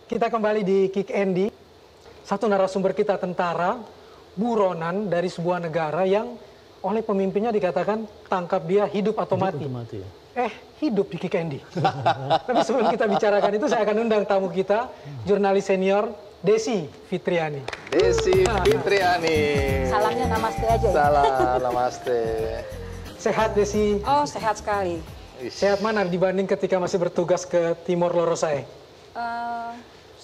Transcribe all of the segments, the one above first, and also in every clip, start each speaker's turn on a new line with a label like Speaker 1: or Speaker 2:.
Speaker 1: Kita kembali di Kick Andy. Satu narasumber kita tentara, buronan dari sebuah negara yang oleh pemimpinnya dikatakan tangkap dia hidup atau mati. Hidup di Kick Andy. Tapi sebelum kita bicarakan itu, saya akan undang tamu kita, jurnalis senior Desi Fitriani.
Speaker 2: Desi Fitriani.
Speaker 3: Salamnya namaste aja ya?
Speaker 2: Salam, namaste.
Speaker 1: Sehat Desi?
Speaker 3: Oh, sehat sekali.
Speaker 1: Sehat mana dibanding ketika masih bertugas ke Timor Lorosae?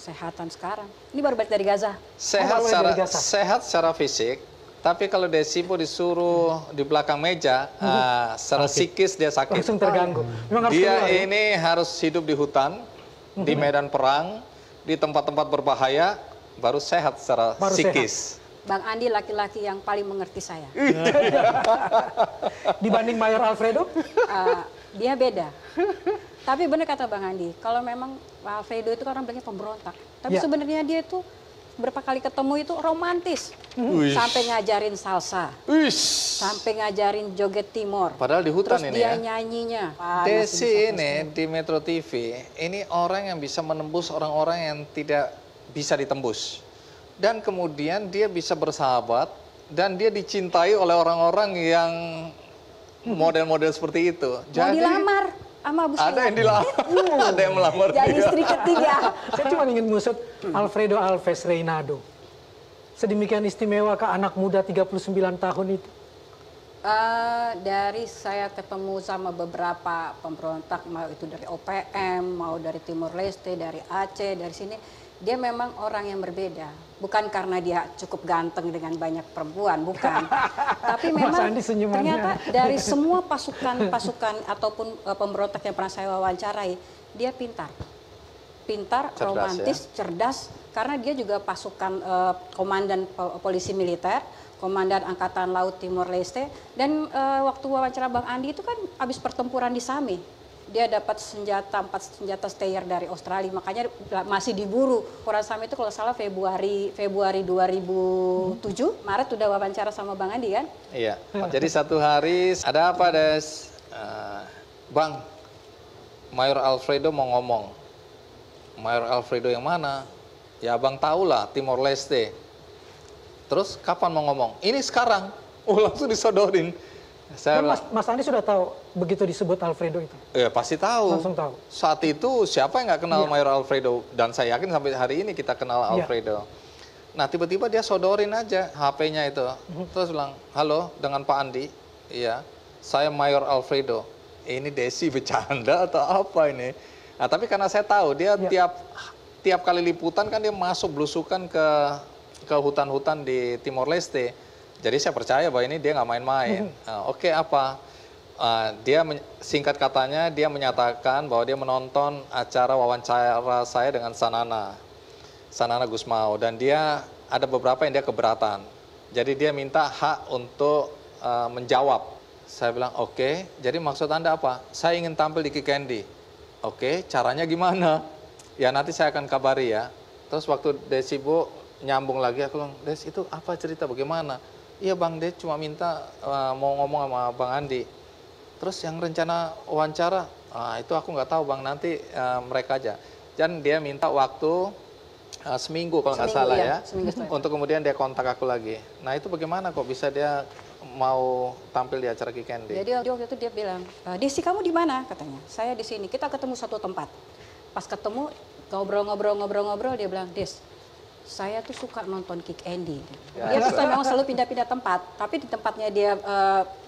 Speaker 3: Sehatan sekarang. Ini baru balik dari Gaza.
Speaker 2: Sehat secara fisik, tapi kalau Desi pun disuruh di belakang meja, secara psikis dia sakit.
Speaker 1: Langsung terganggu.
Speaker 2: Dia ini harus hidup di hutan, di medan perang, di tempat-tempat berbahaya, baru sehat secara psikis.
Speaker 3: Bang Andi laki-laki yang paling mengerti saya.
Speaker 1: Dibanding Mayor Alfredo?
Speaker 3: Dia beda. Tapi benar kata Bang Andi, kalau memang Alfredo itu kan orang bilangnya pemberontak. Tapi sebenarnya dia itu berapa kali ketemu itu romantis. Sampai ngajarin salsa. Sampai ngajarin joget Timor.
Speaker 2: Padahal di hutan
Speaker 3: terus
Speaker 2: ini
Speaker 3: dia
Speaker 2: ya.
Speaker 3: nyanyinya.
Speaker 2: Desi ini di Metro TV, ini orang yang bisa menembus orang-orang yang tidak bisa ditembus. Dan kemudian dia bisa bersahabat dan dia dicintai oleh orang-orang yang model-model seperti itu.
Speaker 3: Mau dilamar sama Bu
Speaker 2: ada yang dilamar, ada yang melamar
Speaker 3: jadi
Speaker 2: dia.
Speaker 3: istri ketiga.
Speaker 1: Saya cuma ingin mengusut Alfredo Alves Reynado. Sedemikian istimewa ke anak muda 39 tahun itu?
Speaker 3: Dari saya ketemu sama beberapa pemberontak, mau itu dari OPM, mau dari Timor Leste, dari Aceh, dari sini. Dia memang orang yang berbeda. Bukan karena dia cukup ganteng dengan banyak perempuan, bukan. Tapi memang ternyata dari semua pasukan ataupun pemberontak yang pernah saya wawancarai, dia pintar. Pintar, cerdas, romantis, cerdas. Karena dia juga pasukan komandan polisi militer, komandan Angkatan Laut Timor Leste. Dan waktu wawancara Bang Andi itu kan habis pertempuran di Same. Dia dapat 4 senjata Steyr dari Australia, makanya masih diburu. Perang Same itu kalau salah Februari 2007, Maret udah wawancara sama Bang Andi kan?
Speaker 2: Iya, jadi satu hari, ada apa Des? Bang, Mayor Alfredo mau ngomong. Mayor Alfredo yang mana? Ya abang tahu lah, Timor Leste. Terus kapan mau ngomong? Ini sekarang. Langsung disodorin.
Speaker 1: Mas Andi sudah tahu begitu disebut Alfredo itu?
Speaker 2: Ya pasti tahu.
Speaker 1: Langsung tahu.
Speaker 2: Saat itu siapa yang nggak kenal Mayor Alfredo? Dan saya yakin sampai hari ini kita kenal Alfredo. Nah tiba-tiba dia sodorin aja HP-nya itu. Terus bilang, halo dengan Pak Andi. Iya, saya Mayor Alfredo. Ini Desi bercanda atau apa ini? Nah tapi karena saya tahu dia tiap kali liputan kan dia masuk belusukan ke hutan-hutan di Timor Leste. Jadi saya percaya bahwa ini dia nggak main-main. Oke, apa? Singkat katanya dia menyatakan bahwa dia menonton acara wawancara saya dengan Sanana Gusmao. Dan dia ada beberapa yang dia keberatan. Jadi dia minta hak untuk menjawab. Saya bilang, oke, jadi maksud Anda apa? Saya ingin tampil di Kick Andy. Oke, caranya gimana? Ya nanti saya akan kabari ya. Terus waktu Desi Bu nyambung lagi, aku bilang, Des itu apa cerita bagaimana? Iya Bang, dia cuma minta mau ngomong sama Bang Andi. Terus yang rencana wawancara, itu aku nggak tahu Bang, nanti mereka aja. Dan dia minta waktu seminggu kalau nggak salah ya, untuk kemudian dia kontak aku lagi. Nah itu bagaimana kok bisa dia mau tampil di acara Kick Andy?
Speaker 3: Jadi waktu itu dia bilang, Desi kamu di mana? Katanya, saya di sini. Kita ketemu satu tempat. Pas ketemu ngobrol-ngobrol, dia bilang, Des, saya tuh suka nonton Kick Andy. Dia tuh memang selalu pindah-pindah tempat, tapi di tempatnya dia,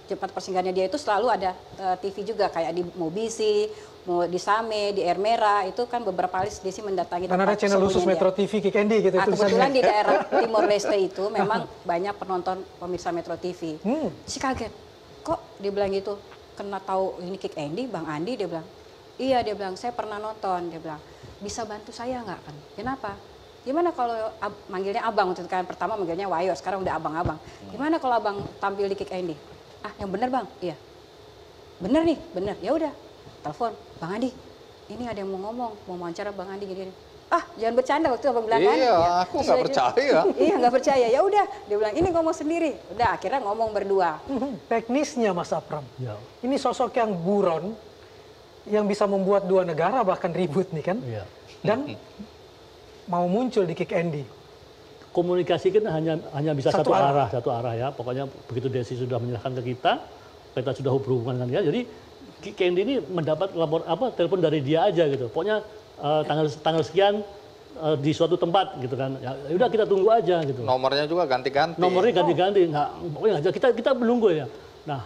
Speaker 3: tempat persinggahannya dia itu selalu ada TV juga, kayak di Mobisi, di Same, di Air Merah, itu kan beberapa kali Desi mendatangi tempat.
Speaker 1: Karena ada channel khusus Metro TV Kick Andy gitu.
Speaker 3: Kebetulan di daerah Timor Leste itu memang banyak penonton pemirsa Metro TV. Si kaget, kok dia bilang gitu, kena tahu ini Kick Andy, Bang Andi, dia bilang. Iya, dia bilang, saya pernah nonton, dia bilang, bisa bantu saya nggak kan? Kenapa? Gimana kalau manggilnya abang, waktu itu kan pertama manggilnya Wayo, sekarang udah abang-abang. Gimana kalau abang tampil di Kick Andy? Yang bener Bang? Iya. Bener nih, bener. Ya udah, telepon Bang Andi. Ini ada yang mau ngomong, mau wawancara Bang Andi gini. Jangan bercanda waktu abang bilang kan.
Speaker 2: Iya, aku nggak percaya.
Speaker 3: Iya, nggak percaya. Ya udah, dia bilang ini ngomong sendiri. Udah, akhirnya ngomong berdua.
Speaker 1: Teknisnya Mas Apram, ini sosok yang buron, yang bisa membuat dua negara bahkan ribut nih kan. Dan mau muncul di Kick Andy?
Speaker 4: Komunikasi kan hanya bisa
Speaker 1: Satu
Speaker 4: satu arah ya. Pokoknya begitu Desi sudah menyerahkan ke kita sudah berhubungan dengan dia. Jadi Candy ini mendapat telepon dari dia aja gitu. Pokoknya tanggal sekian di suatu tempat gitu kan. Ya udah kita tunggu aja gitu.
Speaker 2: Nomornya juga ganti-ganti.
Speaker 4: Nomornya ganti-ganti, pokoknya kita menunggu ya. Nah,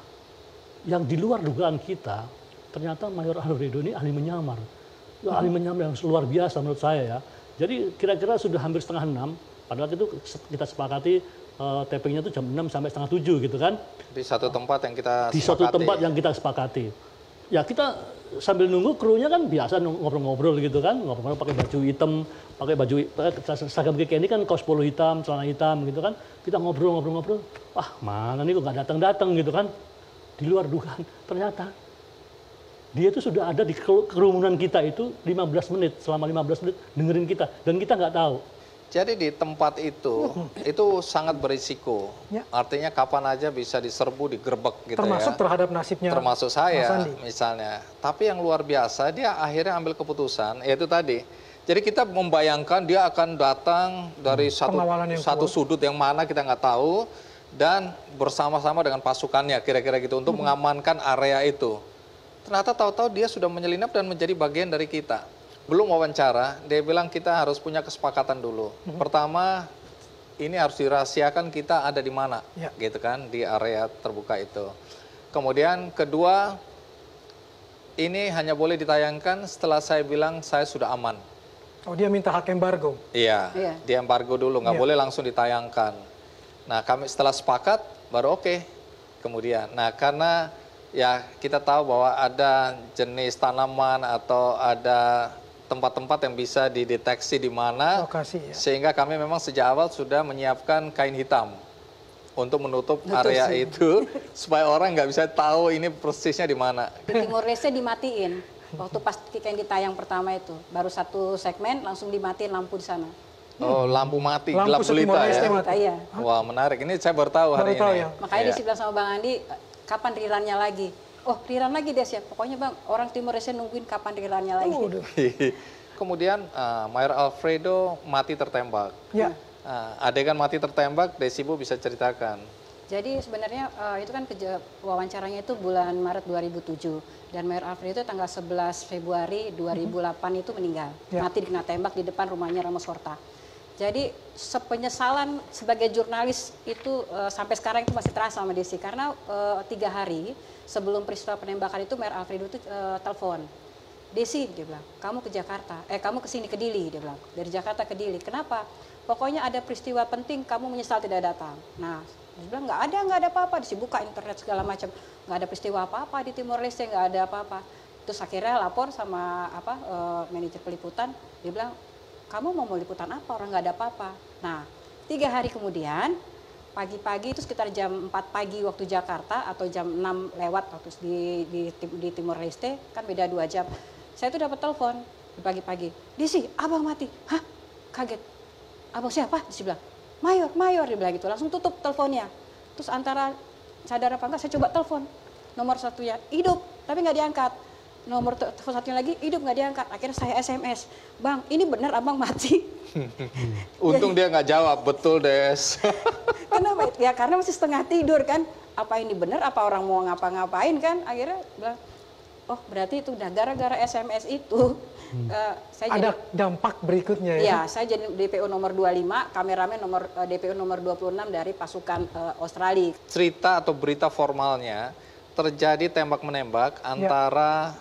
Speaker 4: yang di luar dugaan kita, ternyata Mayor Alfredo ini ahli menyamar. Ahli menyamar yang luar biasa menurut saya ya. Jadi kira-kira sudah hampir 5:30, padahal itu kita sepakati tappingnya itu jam 6 sampai setengah 7 gitu kan.
Speaker 2: Di satu tempat yang kita
Speaker 4: Di suatu tempat yang kita sepakati. Ya kita sambil nunggu, krunya kan biasa ngobrol-ngobrol gitu kan, ngobrol pakai baju hitam, pakai seragam Kick Andy kan kaos polo hitam, celana hitam gitu kan. Kita ngobrol-ngobrol, wah mana nih kok nggak datang-datang gitu kan. Di luar dugaan, ternyata dia itu sudah ada di kerumunan kita itu 15 menit, selama 15 menit dengerin kita, dan kita nggak tahu.
Speaker 2: Jadi di tempat itu sangat berisiko.
Speaker 1: Ya.
Speaker 2: Artinya kapan aja bisa diserbu, digerebek gitu
Speaker 1: Termasuk
Speaker 2: ya.
Speaker 1: terhadap nasibnya
Speaker 2: Termasuk
Speaker 1: Mas
Speaker 2: saya
Speaker 1: Andi.
Speaker 2: misalnya. Tapi yang luar biasa dia akhirnya ambil keputusan, yaitu tadi. Jadi kita membayangkan dia akan datang dari satu sudut yang mana kita nggak tahu, dan bersama-sama dengan pasukannya kira-kira gitu untuk mengamankan area itu. Ternyata tahu-tahu dia sudah menyelinap dan menjadi bagian dari kita. Belum wawancara, dia bilang kita harus punya kesepakatan dulu. Pertama, ini harus dirahasiakan kita ada di mana, gitu kan, di area terbuka itu. Kemudian kedua, ini hanya boleh ditayangkan setelah saya bilang saya sudah aman.
Speaker 1: Oh, dia minta hak embargo.
Speaker 2: Iya, di embargo dulu, nggak boleh langsung ditayangkan. Nah, kami setelah sepakat, baru oke. Kemudian, nah karena ya kita tahu bahwa ada jenis tanaman atau ada tempat-tempat yang bisa dideteksi di mana,
Speaker 1: Lokasi, ya.
Speaker 2: sehingga kami memang sejak awal sudah menyiapkan kain hitam untuk menutup area itu supaya orang nggak bisa tahu ini persisnya di mana.
Speaker 3: Di Timor Leste dimatiin waktu pas Kick Andy tayang pertama itu, baru satu segmen langsung dimatiin lampu di sana.
Speaker 2: Oh, lampu mati,
Speaker 1: Lampu
Speaker 2: gelap gulita ya.
Speaker 3: Iya.
Speaker 2: Wah, menarik. Ini saya baru tahu hari ini.
Speaker 1: Ya.
Speaker 3: Makanya dia bilang sama Bang Andi, kapan rerunnya lagi? Oh, rerun lagi Des ya. Pokoknya Bang, orang Timor Leste nungguin kapan rerunnya lagi.
Speaker 2: Kemudian Mayor Alfredo mati tertembak.
Speaker 1: Ya.
Speaker 2: Adegan mati tertembak, Desi Bu bisa ceritakan.
Speaker 3: Jadi sebenarnya itu kan wawancaranya itu bulan Maret 2007. Dan Mayor Alfredo itu tanggal 11 Februari 2008 itu meninggal. Mati dikena tembak di depan rumahnya Ramos Horta. Jadi sepenyesalan sebagai jurnalis itu sampai sekarang itu masih terasa sama Desi. Karena 3 hari sebelum peristiwa penembakan itu Mayor Alfredo itu telepon. Desi, dia bilang, kamu ke Jakarta, kamu kesini ke Dili, dia bilang, dari Jakarta ke Dili. Kenapa? Pokoknya ada peristiwa penting, kamu menyesal tidak datang. Nah, dia bilang nggak ada apa-apa, dibuka internet segala macam, nggak ada peristiwa apa-apa di Timor Leste, nggak ada apa-apa. Terus akhirnya lapor sama manajer peliputan, dia bilang, kamu mau liputan apa? Orang nggak ada apa-apa. Nah, 3 hari kemudian, pagi-pagi itu sekitar jam 4 pagi waktu Jakarta atau jam 6 lewat waktu di Timor Leste, kan beda 2 jam. Saya tuh dapat telepon di pagi-pagi. Desi, abang mati. Hah? Kaget. Abang siapa? Desi bilang, Mayor, dia bilang gitu. Langsung tutup teleponnya. Terus antara sadar apa enggak, saya coba telepon. Nomor satunya hidup, tapi nggak diangkat. Nomor telepon satunya lagi hidup, nggak diangkat. Akhirnya saya SMS, Bang, ini benar abang mati.
Speaker 2: Untung dia nggak jawab, betul Des.
Speaker 3: Kenapa? Ya karena masih setengah tidur kan. Apa ini benar, apa orang mau ngapa-ngapain kan. Akhirnya bilang, oh berarti itu udah gara-gara SMS itu. Saya
Speaker 1: ada dampak berikutnya ya?
Speaker 3: Iya, saya jadi DPO nomor 25, kameramen DPO nomor 26 dari pasukan Australia.
Speaker 2: Cerita atau berita formalnya, terjadi tembak-menembak antara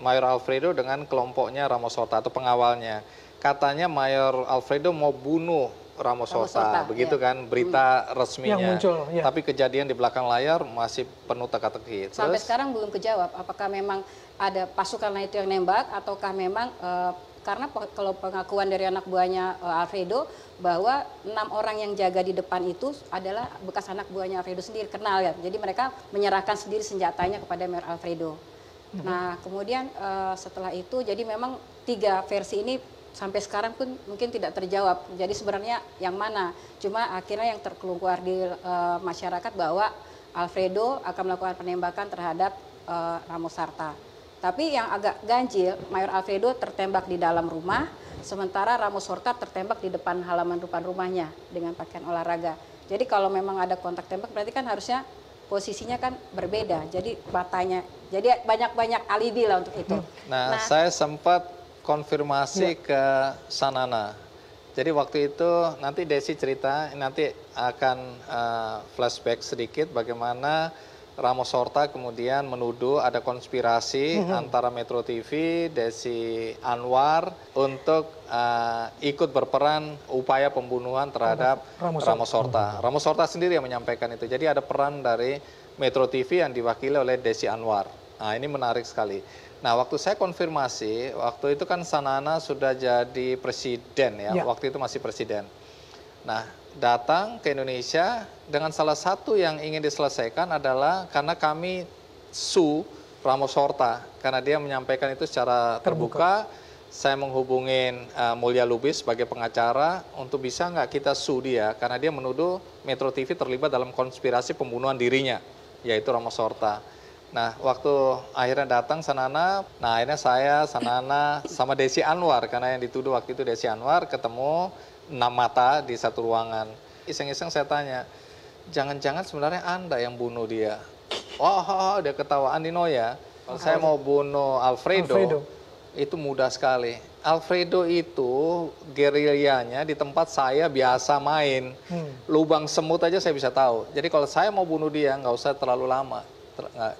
Speaker 2: Mayor Alfredo dengan kelompoknya Ramos Horta atau pengawalnya. Katanya Mayor Alfredo mau bunuh Ramos Horta, begitu kan berita resminya.
Speaker 1: Yang muncul,
Speaker 2: Tapi kejadian di belakang layar masih penuh teka-teki.
Speaker 3: Sampai sekarang belum kejawab apakah memang ada pasukan lain itu yang nembak ataukah memang karena kalau pengakuan dari anak buahnya Alfredo bahwa 6 orang yang jaga di depan itu adalah bekas anak buahnya Alfredo sendiri, kenal ya. Jadi mereka menyerahkan sendiri senjatanya kepada Mayor Alfredo. Nah kemudian setelah itu jadi memang 3 versi ini sampai sekarang pun mungkin tidak terjawab. Jadi sebenarnya yang mana? Cuma akhirnya yang terkeluar di masyarakat bahwa Alfredo akan melakukan penembakan terhadap Ramos Horta. Tapi yang agak ganjil, Mayor Alfredo tertembak di dalam rumah, Sementara Ramos Horta tertembak di depan halaman depan rumahnya dengan pakaian olahraga. Jadi kalau memang ada kontak tembak berarti kan harusnya posisinya kan berbeda. Jadi matanya, jadi banyak-banyak alibi lah untuk itu.
Speaker 2: Nah, saya sempat konfirmasi ke Sanana. Jadi waktu itu nanti Desi cerita, nanti akan flashback sedikit bagaimana Ramos Horta kemudian menuduh ada konspirasi antara Metro TV, Desi Anwar untuk ikut berperan upaya pembunuhan terhadap Ramos Horta. Ramos Horta sendiri yang menyampaikan itu. Jadi ada peran dari Metro TV yang diwakili oleh Desi Anwar. Nah, ini menarik sekali. Nah, waktu saya konfirmasi, waktu itu kan Sanana sudah jadi presiden ya, waktu itu masih presiden. Nah, datang ke Indonesia dengan salah satu yang ingin diselesaikan adalah karena kami sue Ramos Horta karena dia menyampaikan itu secara terbuka. Saya menghubungin Mulya Lubis sebagai pengacara untuk bisa nggak kita sue dia karena dia menuduh Metro TV terlibat dalam konspirasi pembunuhan dirinya, yaitu Ramos Horta. Nah, waktu akhirnya datang Sanana, nah akhirnya saya, Sanana, sama Desi Anwar, karena yang dituduh waktu itu Desi Anwar, ketemu 6 mata di satu ruangan. Iseng-iseng saya tanya, jangan-jangan sebenarnya Anda yang bunuh dia? Oh, dia ketawa, Andino ya, kalau saya mau bunuh Alfredo, itu mudah sekali. Alfredo itu gerilyanya di tempat saya biasa main. Lubang semut aja saya bisa tahu. Jadi kalau saya mau bunuh dia, nggak usah terlalu lama.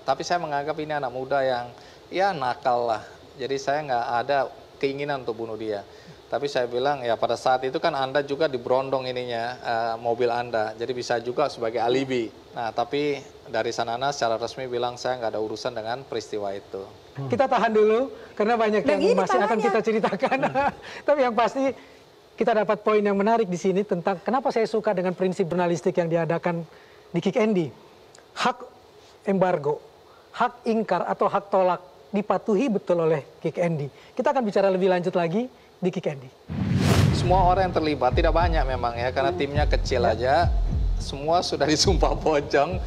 Speaker 2: Tapi saya menganggap ini anak muda yang ya nakal lah. Jadi saya nggak ada keinginan untuk bunuh dia. Tapi saya bilang ya pada saat itu kan Anda juga diberondong ininya mobil Anda. Jadi bisa juga sebagai alibi. Nah tapi dari Sanana secara resmi bilang saya nggak ada urusan dengan peristiwa itu.
Speaker 1: Kita tahan dulu karena banyak yang masih akan kita ceritakan. Tapi yang pasti kita dapat poin yang menarik di sini tentang kenapa saya suka dengan prinsip jurnalistik yang diadakan di Kick Andy. Hak embargo, hak ingkar atau hak tolak dipatuhi betul oleh Kick Andy. Kita akan bicara lebih lanjut lagi di Kick Andy.
Speaker 2: Semua orang yang terlibat, tidak banyak memang ya, karena timnya kecil aja, semua sudah disumpah pocong.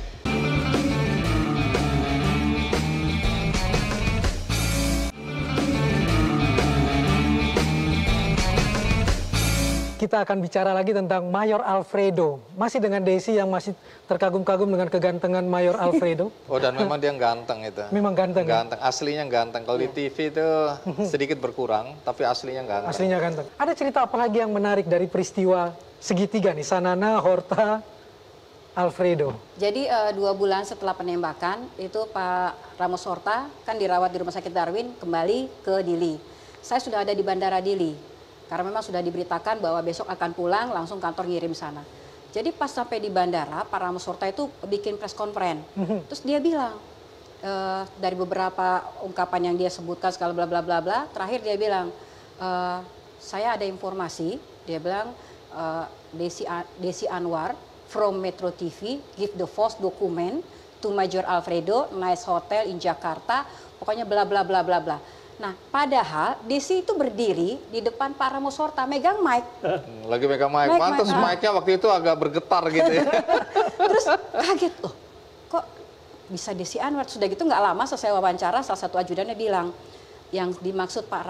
Speaker 1: Kita akan bicara lagi tentang Mayor Alfredo. Masih dengan Desi yang masih terkagum-kagum dengan kegantengan Mayor Alfredo.
Speaker 2: Oh, dan memang dia ganteng itu.
Speaker 1: Memang ganteng.
Speaker 2: Ganteng, aslinya ganteng. Kalau di TV itu sedikit berkurang, tapi aslinya ganteng.
Speaker 1: Aslinya ganteng. Ada cerita apa lagi yang menarik dari peristiwa segitiga nih? Sanana, Horta, Alfredo.
Speaker 3: Jadi 2 bulan setelah penembakan, itu Pak Ramos Horta kan dirawat di Rumah Sakit Darwin, kembali ke Dili. Saya sudah ada di Bandara Dili. Karena memang sudah diberitakan bahwa besok akan pulang, langsung kantor ngirim sana. Jadi pas sampai di bandara, Pak Ramos Horta itu bikin press conference. Terus dia bilang, dari beberapa ungkapan yang dia sebutkan, segala bla bla bla bla, terakhir dia bilang, saya ada informasi, dia bilang, Desi Anwar from Metro TV give the false document to Major Alfredo, nice hotel in Jakarta, pokoknya bla bla bla bla bla. Nah, padahal Desi itu berdiri di depan Pak Ramos Horta, megang mic.
Speaker 2: Lagi megang mic, mantas mic-nya waktu itu agak bergetar gitu ya.
Speaker 3: Terus kaget, loh kok bisa Desi Anwar? Sudah gitu nggak lama selesai wawancara, salah satu ajudannya bilang, yang dimaksud Pak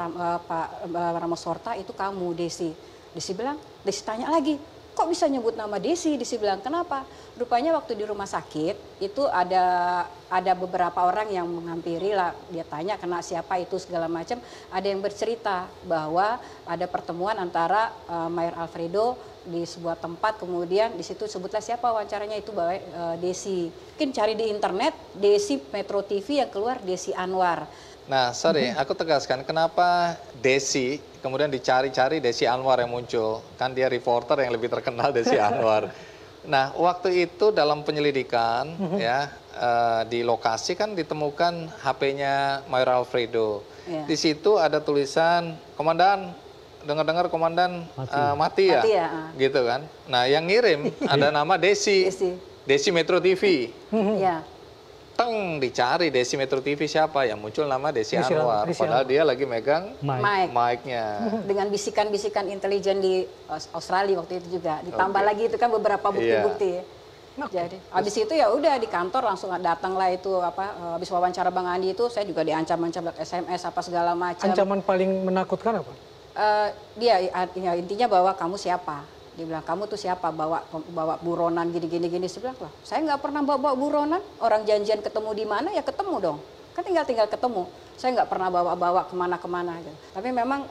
Speaker 3: Ramos Horta itu kamu, Desi. Desi bilang, Desi tanya lagi, kok bisa nyebut nama Desi? Desi bilang, kenapa? Rupanya waktu di rumah sakit itu ada beberapa orang yang menghampiri lah, dia tanya kena siapa itu segala macam. Ada yang bercerita bahwa ada pertemuan antara Mayor Alfredo di sebuah tempat, kemudian di situ sebutlah siapa wawancaranya itu bahwa Desi. Mungkin cari di internet Desi Metro TV, yang keluar Desi Anwar.
Speaker 2: Nah, sorry, aku tegaskan kenapa Desi, kemudian dicari-cari Desi Anwar yang muncul. Kan dia reporter yang lebih terkenal, Desi Anwar. Nah, waktu itu dalam penyelidikan ya di lokasi kan ditemukan HP-nya Mayor Alfredo. Di situ ada tulisan, komandan, dengar-dengar komandan mati ya? Gitu kan. Nah, yang ngirim ada nama Desi. Desi Metro TV.
Speaker 3: Ya.
Speaker 2: Teng, dicari Desi Metro TV siapa, yang muncul nama Desi Anwar. Padahal dia lagi megang mic-nya.
Speaker 3: Dengan bisikan-bisikan intelijen di Australia waktu itu juga. Ditambah lagi itu kan beberapa bukti-bukti. Jadi habis itu ya udah di kantor langsung datang lah itu habis wawancara Bang Andi itu saya juga diancam-ancam SMS apa segala macam.
Speaker 1: Ancaman paling menakutkan apa?
Speaker 3: dia intinya bahwa kamu siapa. Dia bilang, kamu tuh siapa, bawa buronan gini. Saya bilang, saya nggak pernah bawa buronan, orang janjian ketemu di mana ya ketemu dong. Kan tinggal ketemu. Saya nggak pernah bawa kemana-kemana. Gitu. Tapi memang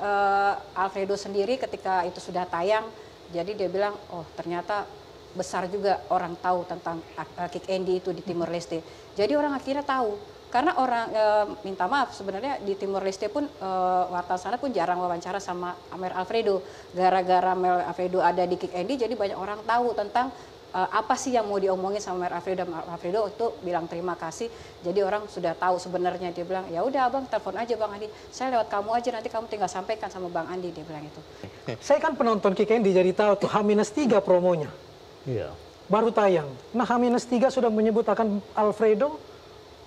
Speaker 3: Alfredo sendiri ketika itu sudah tayang, jadi dia bilang, oh ternyata besar juga orang tahu tentang Kick Andy itu di Timor Leste. Jadi orang akhirnya tahu. Karena orang minta maaf sebenarnya di Timor Leste pun wartawan sana pun jarang wawancara sama Mayor Alfredo. Gara-gara Mayor Alfredo ada di Kick Andy, jadi banyak orang tahu tentang apa sih yang mau diomongin sama Mayor Alfredo. Mayor Alfredo itu bilang terima kasih. Jadi orang sudah tahu sebenarnya. Dia bilang, ya udah abang telepon aja Bang Andi. Saya lewat kamu aja, nanti kamu tinggal sampaikan sama Bang Andi. Dia bilang itu.
Speaker 1: Saya kan penonton Kick Andy jadi tahu tuh H-3 promonya.
Speaker 4: Iya.
Speaker 1: Baru tayang. Nah H-3 sudah menyebut akan Alfredo.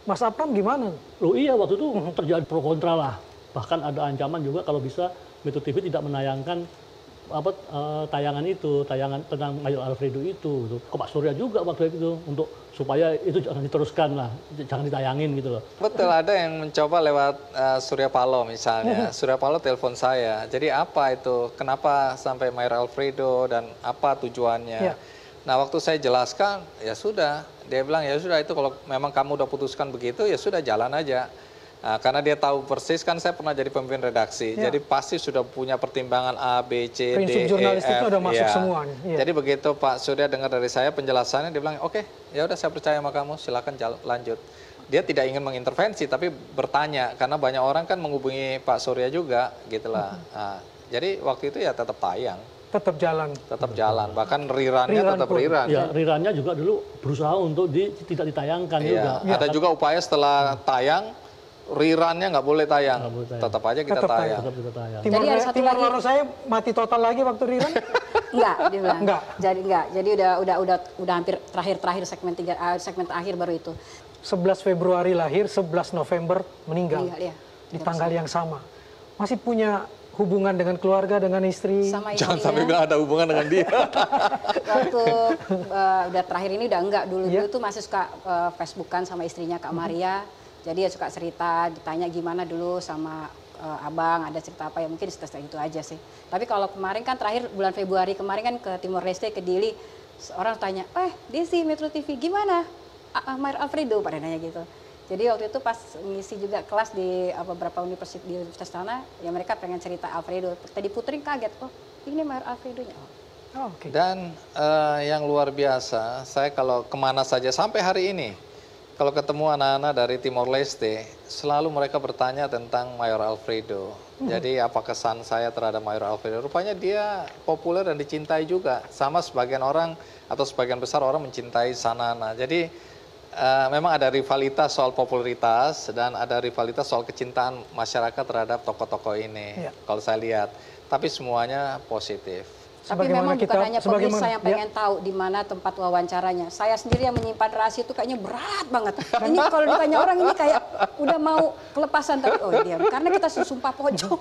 Speaker 1: Mas Apram gimana?
Speaker 4: Loh iya, waktu itu terjadi pro kontra lah. Bahkan ada ancaman juga kalau bisa Metro TV tidak menayangkan tayangan tentang Mayor Alfredo itu. Ke Pak Surya juga waktu itu untuk supaya itu jangan diteruskan lah, jangan ditayangin gitu loh.
Speaker 2: Betul, ada yang mencoba lewat Surya Paloh misalnya. Surya Paloh telepon saya. Jadi apa itu? Kenapa sampai Mayor Alfredo dan apa tujuannya?
Speaker 1: Ya.
Speaker 2: Nah, waktu saya jelaskan, ya sudah. Dia bilang, ya sudah itu kalau memang kamu udah putuskan begitu, ya sudah jalan aja. Nah, karena dia tahu persis, kan saya pernah jadi pemimpin redaksi.
Speaker 1: Ya.
Speaker 2: Jadi pasti sudah punya pertimbangan A, B, C,
Speaker 1: Prinsip
Speaker 2: D, E,
Speaker 1: jurnalistiknya
Speaker 2: F.
Speaker 1: udah masuk
Speaker 2: Ya.
Speaker 1: semua. Ya.
Speaker 2: Jadi begitu Pak Surya dengar dari saya penjelasannya, dia bilang, oke, ya udah saya percaya sama kamu, silakan lanjut. Dia tidak ingin mengintervensi, tapi bertanya. Karena banyak orang kan menghubungi Pak Surya juga, gitulah. Nah, jadi waktu itu ya tetap tayang.
Speaker 1: Tetap jalan.
Speaker 2: Tetap jalan, bahkan rerunnya tetap rerun.
Speaker 4: Ya, rerunnya juga dulu berusaha untuk tidak ditayangkan juga.
Speaker 2: Iya. Ada juga upaya setelah tayang, rerunnya nggak boleh tayang. Tetap aja kita
Speaker 1: Tetap
Speaker 2: tayang.
Speaker 4: Tetap kita tayang.
Speaker 3: Jadi ada satu lagi.
Speaker 1: Timor saya mati total lagi waktu rerun.
Speaker 3: Enggak, dia bilang.
Speaker 1: Enggak.
Speaker 3: Jadi udah hampir terakhir segmen terakhir baru itu.
Speaker 1: 11 Februari lahir, 11 November meninggal.
Speaker 3: Iya.
Speaker 1: Di tanggal yang sama. Masih punya hubungan dengan keluarga, dengan istri.
Speaker 3: Sama
Speaker 2: Jangan
Speaker 3: istrinya.
Speaker 2: sampai bilang ada hubungan dengan dia.
Speaker 3: Waktu udah terakhir ini udah enggak, dulu
Speaker 1: Iya.
Speaker 3: tuh masih suka Facebookan sama istrinya Kak Maria. Jadi ya suka cerita, ditanya gimana dulu sama abang, ada cerita apa ya, mungkin setelah itu aja sih. Tapi kalau kemarin kan terakhir bulan Februari kemarin kan ke Timor Leste, ke Dili, orang tanya, Desi Metro TV gimana? Mayor Alfredo pada nanya gitu. Jadi waktu itu pas ngisi juga kelas di beberapa universitas sana, ya mereka pengen cerita Alfredo. Tadi puterin kaget, ini Mayor Alfredonya.
Speaker 1: Oke.
Speaker 2: Dan yang luar biasa, saya kalau kemana saja sampai hari ini, kalau ketemu anak-anak dari Timor Leste, selalu mereka bertanya tentang Mayor Alfredo. Jadi apa kesan saya terhadap Mayor Alfredo? Rupanya dia populer dan dicintai juga. Sama sebagian orang atau sebagian besar orang mencintai Sanana. Jadi memang ada rivalitas soal popularitas dan ada rivalitas soal kecintaan masyarakat terhadap tokoh-tokoh ini.
Speaker 1: Iya.
Speaker 2: Kalau saya lihat, tapi semuanya positif.
Speaker 3: Tapi memang bukan hanya pemirsa yang pengen tahu di mana tempat wawancaranya. Saya sendiri yang menyimpan rahasia itu kayaknya berat banget. Ini kalau ditanya orang ini kayak udah mau kelepasan, tapi diam. Karena kita sumpah pojok.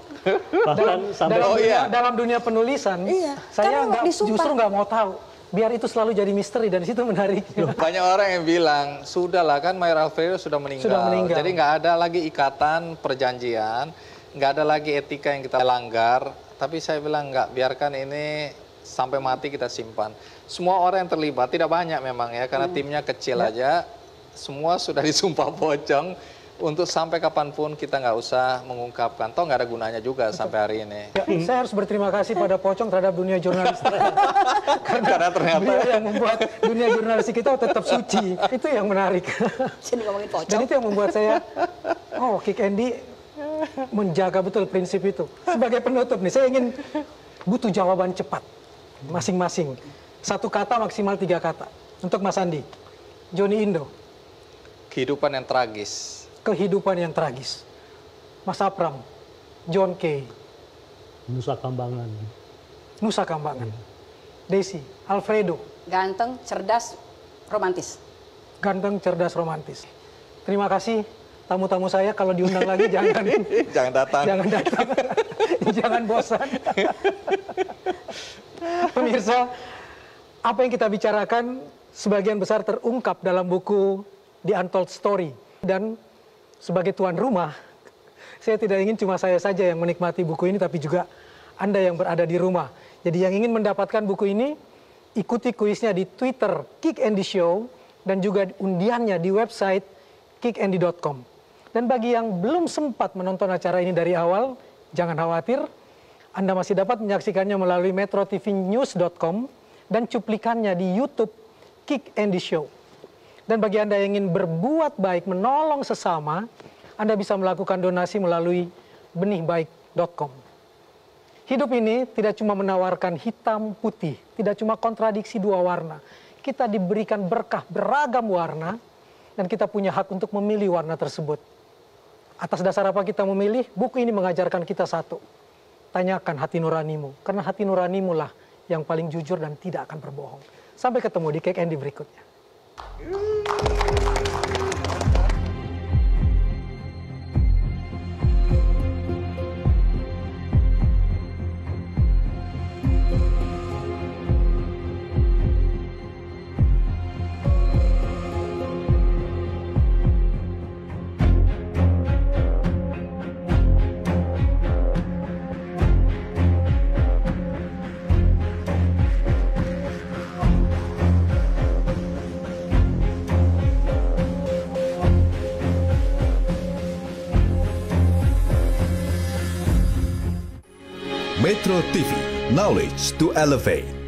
Speaker 4: Bahkan sampai
Speaker 1: Dalam dunia penulisan,
Speaker 3: Iya,
Speaker 1: saya
Speaker 3: karena disumpah.
Speaker 1: justru nggak mau tahu. Biar itu selalu jadi misteri dan itu menarik.
Speaker 2: Banyak orang yang bilang, sudahlah kan Mayor Alfredo sudah meninggal. Jadi nggak ada lagi ikatan perjanjian, nggak ada lagi etika yang kita langgar. Tapi saya bilang nggak, biarkan ini sampai mati kita simpan. Semua orang yang terlibat, tidak banyak memang ya, karena timnya kecil aja. Semua sudah disumpah pocong. Untuk sampai kapanpun kita nggak usah mengungkapkan. Toh nggak ada gunanya juga sampai hari ini.
Speaker 1: Ya, saya harus berterima kasih pada Pocong terhadap dunia jurnalistik.
Speaker 2: Karena ternyata
Speaker 1: beliau yang membuat dunia jurnalistik kita tetap suci. Itu yang menarik.
Speaker 3: Sini ngomongin pocong.
Speaker 1: Dan itu yang membuat saya, Kick Andy menjaga betul prinsip itu. Sebagai penutup nih, saya ingin butuh jawaban cepat masing-masing. 1 kata maksimal 3 kata. Untuk Mas Andi, Joni Indo.
Speaker 2: kehidupan yang tragis.
Speaker 1: Kehidupan yang tragis. Mas Apram, John Kay.
Speaker 4: Nusa Kambangan.
Speaker 1: Nusa Kambangan. Desi, Alfredo.
Speaker 3: Ganteng, cerdas, romantis.
Speaker 1: Ganteng, cerdas, romantis. Terima kasih tamu-tamu saya. Kalau diundang lagi jangan
Speaker 2: Jangan datang.
Speaker 1: jangan datang. Jangan bosan. Pemirsa, apa yang kita bicarakan sebagian besar terungkap dalam buku The Untold Story. Dan sebagai tuan rumah, saya tidak ingin cuma saya saja yang menikmati buku ini, tapi juga Anda yang berada di rumah. Jadi yang ingin mendapatkan buku ini, ikuti kuisnya di Twitter Kick Andy Show dan juga undiannya di website kickandy.com. Dan bagi yang belum sempat menonton acara ini dari awal, jangan khawatir, Anda masih dapat menyaksikannya melalui metrotvnews.com dan cuplikannya di YouTube Kick Andy Show. Dan bagi Anda yang ingin berbuat baik, menolong sesama, Anda bisa melakukan donasi melalui benihbaik.com. Hidup ini tidak cuma menawarkan hitam putih, tidak cuma kontradiksi dua warna. Kita diberikan berkah beragam warna, dan kita punya hak untuk memilih warna tersebut. Atas dasar apa kita memilih? Buku ini mengajarkan kita satu. Tanyakan hati nuranimu, karena hati nuranimu lah yang paling jujur dan tidak akan berbohong. Sampai ketemu di Kick Andy berikutnya.
Speaker 5: Metro TV, knowledge to elevate.